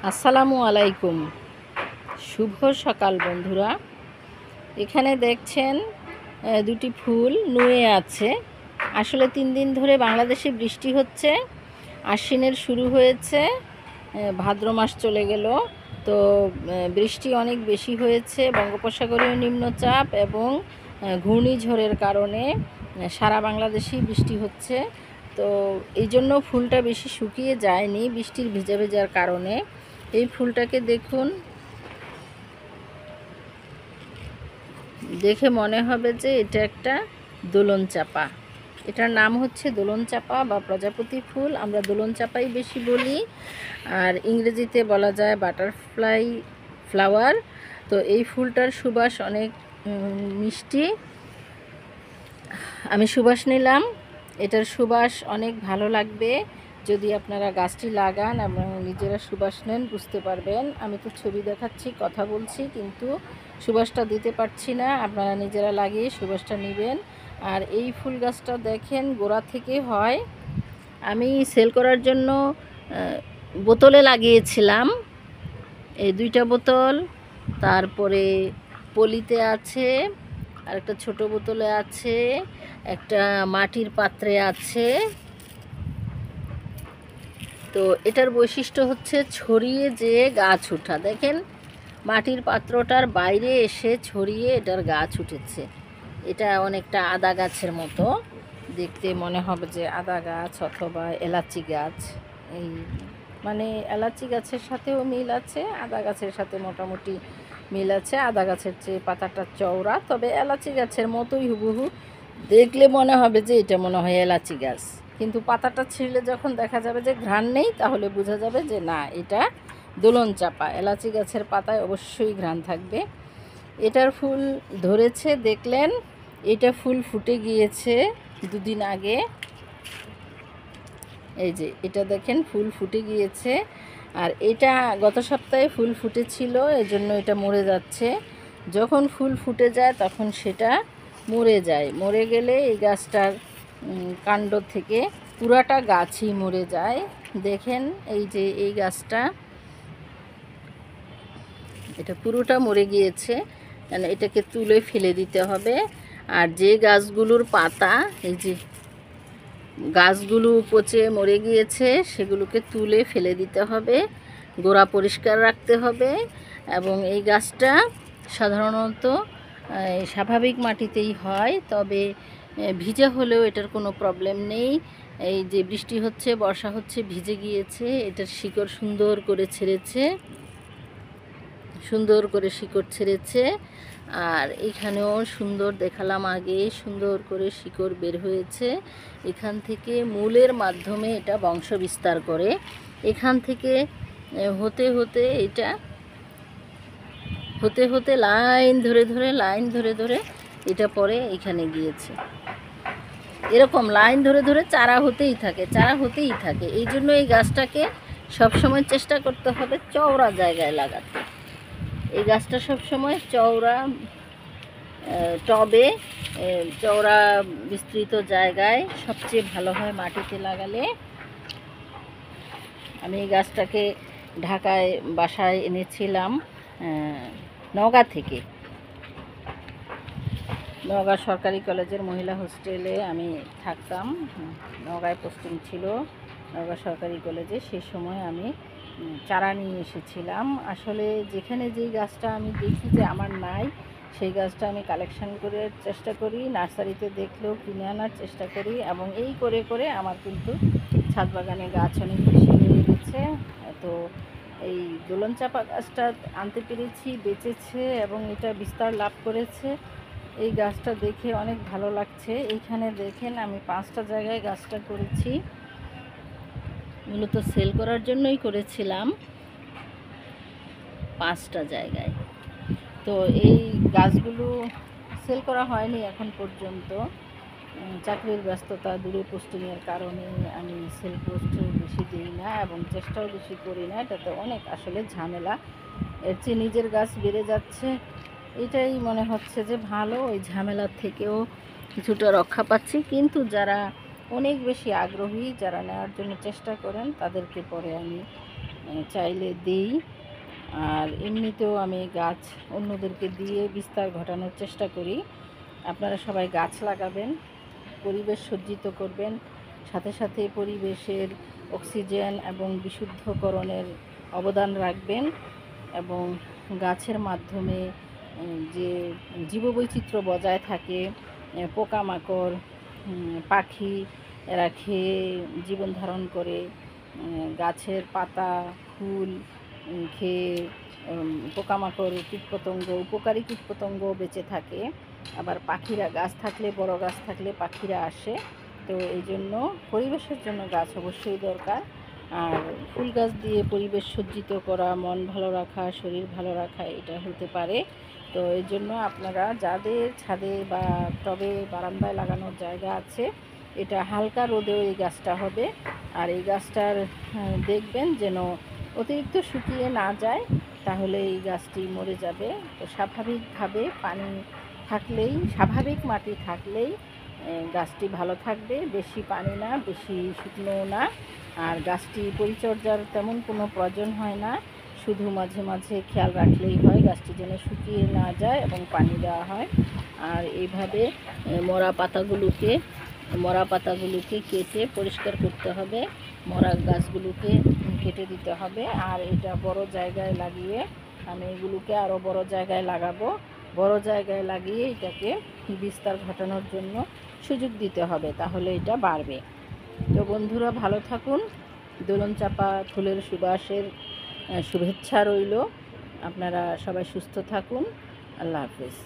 আসসালামু আলাইকুম। শুভ সকাল বন্ধুরা। এখানে দেখছেন দুটি ফুল নুয়ে আছে। আসলে 3 দিন ধরে বাংলাদেশে বৃষ্টি হচ্ছে। আশ্বিনের শুরু হয়েছে, ভাদ্র মাস চলে গেল। তো বৃষ্টি অনেক বেশি হয়েছে। বঙ্গোপসাগরীয় নিম্নচাপ এবং ঘূর্ণিঝড়ের কারণে সারা বাংলাদেশেই বৃষ্টি হচ্ছে। তো এই জন্য ফুলটা বেশি শুকিয়ে যায়নি বৃষ্টির ভেজা ভেজার কারণে। এই ফুলটাকে দেখুন, দেখে মনে হবে যে এটা একটা দোলন চাপা। এটার নাম হচ্ছে দোলন চাপা বা প্রজাপতি ফুল। আমরা দোলন চাপাই বেশি বলি, আর ইংরেজিতে বলা যায় বাটারফ্লাই ফ্লাওয়ার। তো এই ফুলটার সুবাস অনেক মিষ্টি। আমি সুবাস নিলাম। এটার সুবাস অনেক ভালো লাগবে। যদি আপনারা গাছটি লাগান এবং নিজেরা সুবাস নেন বুঝতে পারবেন। আমি তো ছবি দেখাচ্ছি, কথা বলছি, কিন্তু সুবাসটা দিতে পারছি না। আপনারা নিজেরা লাগিয়ে সুবাসটা নেবেন। আর এই ফুল গাছটা দেখেন গোড়া থেকে হয়। আমি সেল করার জন্য বোতলে লাগিয়েছিলাম, এই 2টা বোতল। তারপরে পলিতে আছে, আর একটা ছোট বোতলে আছে, একটা মাটির পাত্রে আছে। তো এটার বৈশিষ্ট্য হচ্ছে ছড়িয়ে যে গাছ ওঠা। দেখেন মাটির পাত্রটার বাইরে এসে ছড়িয়ে এটার গাছ উঠেছে। এটা অনেকটা আদা গাছের মতো দেখতে মনে হবে, যে আদা গাছ অথবা এলাচি গাছ। এই মানে এলাচি গাছের সাথেও মিল আছে, আদা গাছের সাথে মোটামুটি মিল আছে। আদা গাছের চেয়ে পাতাটা চওড়া, তবে এলাচি গাছের মতোই হুবহু। দেখলে মনে হবে যে এটা মনে হয় এলাচি গাছ, কিন্তু পাতাটা ছিঁড়লে যখন দেখা যাবে যে ঘ্রাণ নেই, তাহলে বোঝা যাবে যে না, এটা দোলন চাপা। এলাচি গাছের পাতায় অবশ্যই ঘ্রাণ থাকবে। এটার ফুল ধরেছে দেখলেন। এটা ফুল ফুটে গিয়েছে 2 দিন আগে। এই যে এটা দেখেন ফুল ফুটে গিয়েছে। আর এটা গত সপ্তাহে ফুল ফুটেছিল, এজন্য এটা মরে যাচ্ছে। যখন ফুল ফুটে যায় তখন সেটা মরে যায়। মরে গেলে এই গাছটার কাণ্ড থেকে পুরাটা গাছই মরে যায়। দেখেন এই যে এই গাছটা, এটা পুরোটা মরে গিয়েছে। মানে এটাকে তুলে ফেলে দিতে হবে। আর যে গাছগুলোর পাতা, এই যে গাছগুলো পচে মরে গিয়েছে, সেগুলোকে তুলে ফেলে দিতে হবে। গোড়া পরিষ্কার রাখতে হবে। এবং এই গাছটা সাধারণত স্বাভাবিক মাটিতেই হয়, তবে ভিজে হলেও এটার কোনো প্রবলেম নেই। এই যে বৃষ্টি হচ্ছে, বর্ষা হচ্ছে, ভিজে গিয়েছে, এটার শিকড় সুন্দর করে ছেড়েছে, সুন্দর করে শিকড় ছেড়েছে। আর এখানেও সুন্দর দেখালাম আগে, সুন্দর করে শিকড় বের হয়েছে। এখান থেকে মূলের মাধ্যমে এটা বংশ বিস্তার করে। এখান থেকে হতে হতে এটা হতে হতে লাইন ধরে ধরে এটা পরে এখানে গিয়েছে। এরকম লাইন ধরে ধরে চারা হতেই থাকে। এই জন্য এই গাছটাকে সবসময় চেষ্টা করতে হবে চওড়া জায়গায় লাগাতে। এই গাছটা সবসময় চওড়া টবে, চওড়া বিস্তৃত জায়গায় সবচেয়ে ভালো হয় মাটিতে লাগালে। আমি এই গাছটাকে ঢাকায় বাসায় এনেছিলাম নওগাঁ থেকে। নওগাঁ সরকারি কলেজের মহিলা হোস্টেলে আমি থাকতাম। নওগাঁয় পোস্টিং ছিল নওগাঁ সরকারি কলেজে। সেই সময় আমি চারা নিয়ে এসেছিলাম। আসলে যেখানে যেই গাছটা আমি দেখি যে আমার নাই, সেই গাছটা আমি কালেকশন করে চেষ্টা করি, নার্সারিতে দেখলেও কিনে আনার চেষ্টা করি। এবং এই করে করে আমার কিন্তু ছাদ বাগানে গাছ অনেক বেশি হয়ে গেছে। তো এই দোলন চাপা গাছটা আনতে পেরেছি, বেঁচেছে এবং এটা বিস্তার লাভ করেছে। এই গাছটা দেখে অনেক ভালো লাগছে। এইখানে দেখেন আমি 5টা জায়গায় গাছটা করেছি, মূলত সেল করার জন্যই করেছিলাম 5টা জায়গায়। তো এই গাছগুলো সেল করা হয়নি এখন পর্যন্ত। চাকরির ব্যস্ততা, দূরে পোস্টিংয়ের কারণে আমি সেল পোস্ট বেশি দিই না এবং চেষ্টাও বেশি করি না। এটাতে অনেক আসলে ঝামেলা। এর চেয়ে নিজের গাছ বেড়ে যাচ্ছে, এটাই মনে হচ্ছে যে ভালো। ওই ঝামেলার থেকেও কিছুটা রক্ষা পাচ্ছি। কিন্তু যারা অনেক বেশি আগ্রহী, যারা নেওয়ার জন্য চেষ্টা করেন, তাদেরকে পরে আমি চাইলে দিই। আর এমনিতেও আমি গাছ অন্যদেরকে দিয়ে বিস্তার ঘটানোর চেষ্টা করি। আপনারা সবাই গাছ লাগাবেন, পরিবেশ সজ্জিত করবেন, সাথে সাথে পরিবেশের অক্সিজেন এবং বিশুদ্ধকরণের অবদান রাখবেন এবং গাছের মাধ্যমে যে জীববৈচিত্র্য বজায় থাকে, পোকামাকড়, পাখি এরা খেয়ে জীবন ধারণ করে, গাছের পাতা ফুল খেয়ে পোকামাকড় কীটপতঙ্গ উপকারী কীটপতঙ্গ বেঁচে থাকে। আবার পাখিরা গাছ থাকলে বড় গাছ থাকলে পাখিরা আসে। তো এই জন্য পরিবেশের জন্য গাছ অবশ্যই দরকার। আর ফুল গাছ দিয়ে পরিবেশ সজ্জিত করা, মন ভালো রাখা, শরীর ভালো রাখা এটা হতে পারে। তো এই জন্য আপনারা যাদের ছাদে বা টবে বারান্দায় লাগানোর জায়গা আছে, এটা হালকা রোদেও এই গাছটা হবে। আর এই গাছটার দেখবেন যেন অতিরিক্ত শুকিয়ে না যায়, তাহলে এই গাছটি মরে যাবে। তো স্বাভাবিকভাবে পানি থাকলেই, স্বাভাবিক মাটি থাকলেই গাছটি ভালো থাকবে। বেশি পানি না, বেশি শুকনোও না। আর গাছটি পরিচর্যার তেমন কোনো প্রয়োজন হয় না, শুধু মাঝে মাঝে খেয়াল রাখলেই হয় গাছটি যেন শুকিয়ে না যায় এবং পানি দেওয়া হয়। আর এইভাবে মরা পাতাগুলোকে কেটে পরিষ্কার করতে হবে, মরা গাছগুলোকে কেটে দিতে হবে। আর এটা বড় জায়গায় লাগিয়ে আমি এগুলোকে আরও বড় জায়গায় লাগাবো। বড় জায়গায় লাগিয়ে এটাকে বিস্তার ঘটানোর জন্য সুযোগ দিতে হবে, তাহলে এটা বাড়বে। তো বন্ধুরা ভালো থাকুন, দোলন চাপা ফুলের সুবাসের শুভেচ্ছা রইল। আপনারা সবাই সুস্থ থাকুন। আল্লাহ হাফেজ।